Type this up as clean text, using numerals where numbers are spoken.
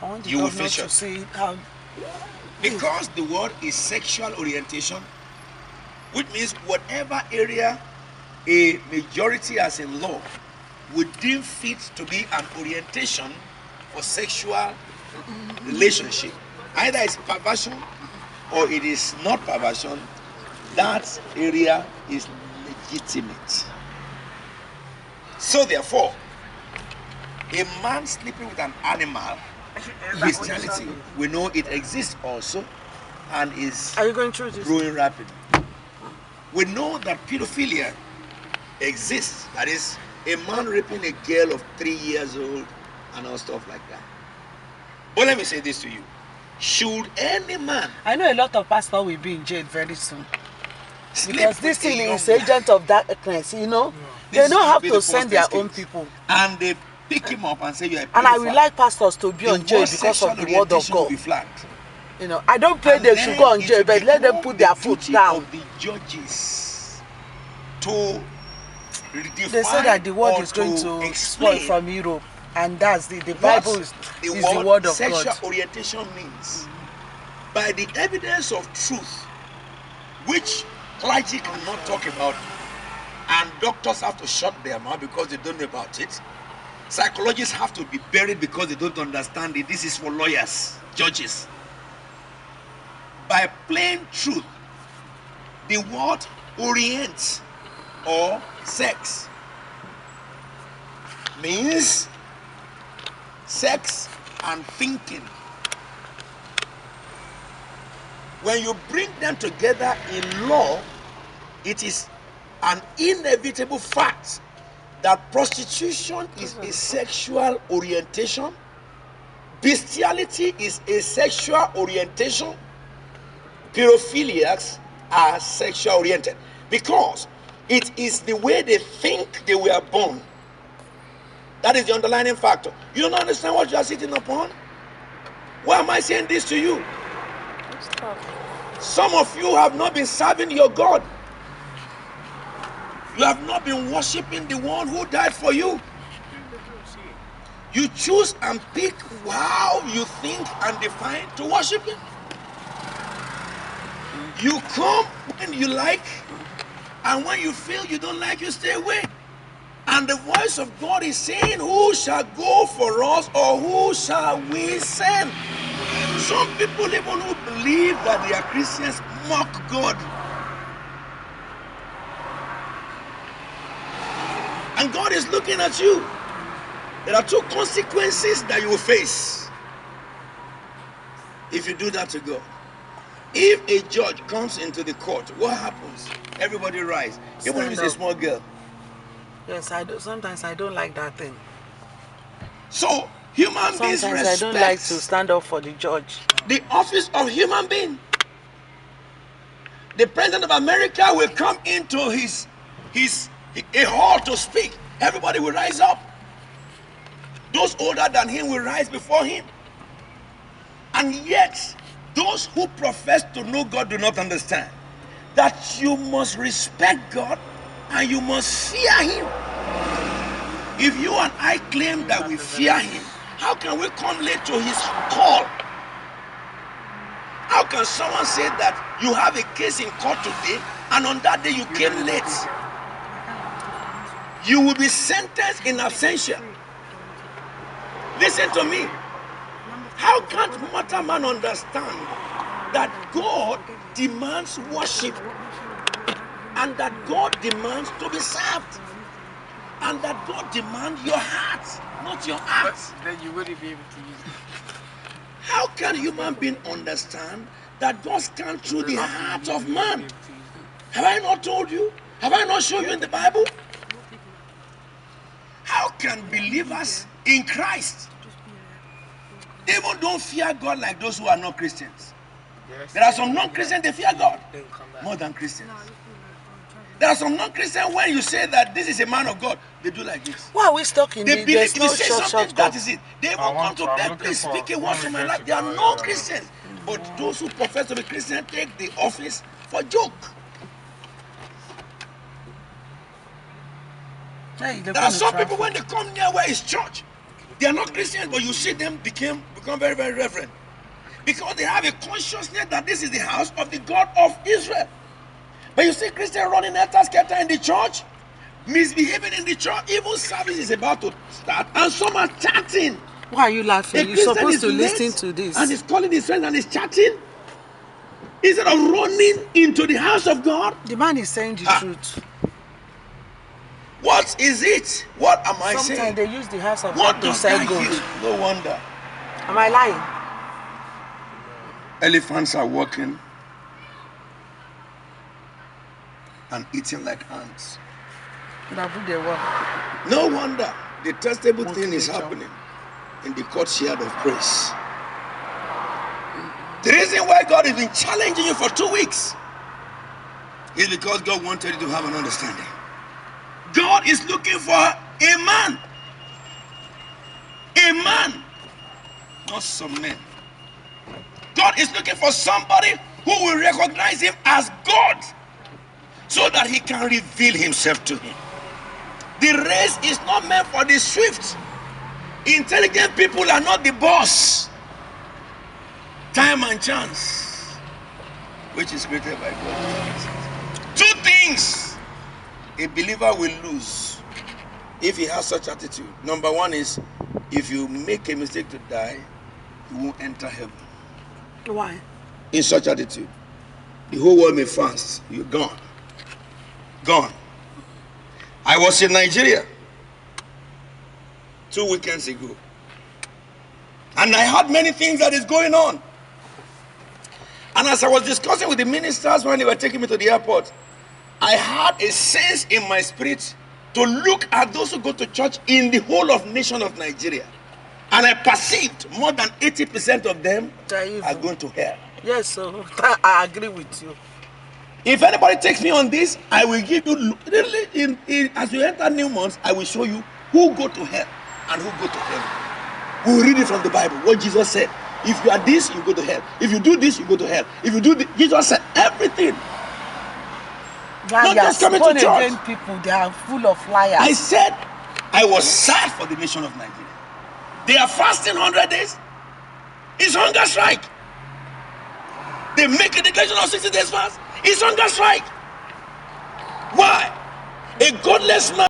I want the you will governor feel to shocked. see how. Because the word is sexual orientation, which means whatever area a majority as in law would deem fit to be an orientation for sexual relationship, either it's perversion or it is not perversion, that area is legitimate. So therefore, a man sleeping with an animal, bestiality, we know it exists also and is Are you going through this? growing rapidly. We know that pedophilia exists, that is a man raping a girl of 3 years old and all stuff like that. But let me say this to you, should any man, I know a lot of pastors will be in jail very soon. sleep Because this with a thing young is agent of darkness, you know. This They don't should have be to the send first their own case. people. And they pick him up and say you are a And I pedophile, would like pastors to be the on jail word because sexual of the word of orientation will God. be flagged. You know, I don't pray And they should go on then jail, it will but let them become put the their foot duty down. of the judges to redefine They say that the word or is going to spoil explain from Europe, and that's the what Bible is the the word of sexual God. orientation means by the evidence of truth, which clergy cannot talk about, and doctors have to shut their mouth because they don't know about it. Psychologists have to be buried because they don't understand it. This is for lawyers, judges. By plain truth, the word orient or sex means sex and thinking. When you bring them together in law, it is an inevitable fact that prostitution is a sexual orientation, bestiality is a sexual orientation, pedophiliacs are sexual oriented, because it is the way they think they were born. That is the underlying factor. You don't understand what you are sitting upon? Why am I saying this to you? Some of you have not been serving your God. You have not been worshiping the one who died for you. You choose and pick how you think and define to worship him. You come when you like, and when you feel you don't like, you stay away. And the voice of God is saying, who shall go for us, or who shall we send? Some people, even who believe that they are Christians, mock God. And God is looking at you. There are two consequences that you will face if you do that to God. If a judge comes into the court, what happens? Everybody rise. Even if it's a small girl. Yes, I do. Sometimes I don't like that thing. So human beings Sometimes respect I don't like to stand up for the judge. the office of human being. The president of America will come into a hall to speak. Everybody will rise up. Those older than him will rise before him. And yet, those who profess to know God do not understand that you must respect God and you must fear him. If you and I claim that we fear him, how can we come late to his call? How can someone say that you have a case in court today and on that day you came late? You will be sentenced in absentia. Listen to me. How can't mortal man understand that God demands worship and that God demands to be served and that God demands your heart, not your acts? Then you wouldn't be able to use it. How can human being understand that God scans through the heart of man? Have I not told you? Have I not shown you in the Bible? How can believers in Christ even don't fear God like those who are not Christians? There are some non-Christians, they fear God more than Christians. There are some non-Christians, when you say that this is a man of God, they do like this. Why are we stuck in They believe there's if you no say short something, that cut? is it. They will come to beg, please speak a word to my life. They are non-Christians. But those who profess to be Christian take the office for joke. Hey, There are some people, when they come near where is church, They are not Christians, but you see them become very, very reverent. Because they have a consciousness that this is the house of the God of Israel. But you see Christians running helter-skelter in the church, misbehaving in the church. Even service is about to start, and some are chatting. Why are you laughing? You're supposed to listen to this. And he's calling his friends and he's chatting. Instead of running into the house of God. The man is saying the truth. What is it? What am I saying? Sometimes they use the house of What God to does sell that gold. use? No wonder. Am I lying? Elephants are walking and eating like ants. No wonder the testable thing is happening in the courtyard of praise. The reason why God has been challenging you for 2 weeks is because God wanted you to have an understanding. God is looking for a man. A man, not some men. God is looking for somebody who will recognize him as God so that he can reveal himself to him. The race is not meant for the swift. Intelligent people are not the boss. Time and chance, which is created by God. 2 things a believer will lose if he has such attitude. Number 1 is, if you make a mistake to die, you won't enter heaven. Why? In such attitude, the whole world may fast. You're gone. Gone. I was in Nigeria 2 weekends ago, and I heard many things that is going on. And as I was discussing with the ministers when they were taking me to the airport, I had a sense in my spirit to look at those who go to church in the whole of nation of Nigeria. And I perceived more than 80% of them are going to hell. Yes, so I agree with you. If anybody takes me on this, I will give you, as you enter new months, I will show you who go to hell and who go to heaven. We will read it from the Bible, what Jesus said. If you are this, you go to hell. If you do this, you go to hell. If you do this, Jesus said everything. Not just coming to church. People, they are full of liars. I said, I was sad for the nation of Nigeria. They are fasting 100 days. It's hunger strike. They make a declaration of 60 days fast. It's hunger strike. Why? A godless man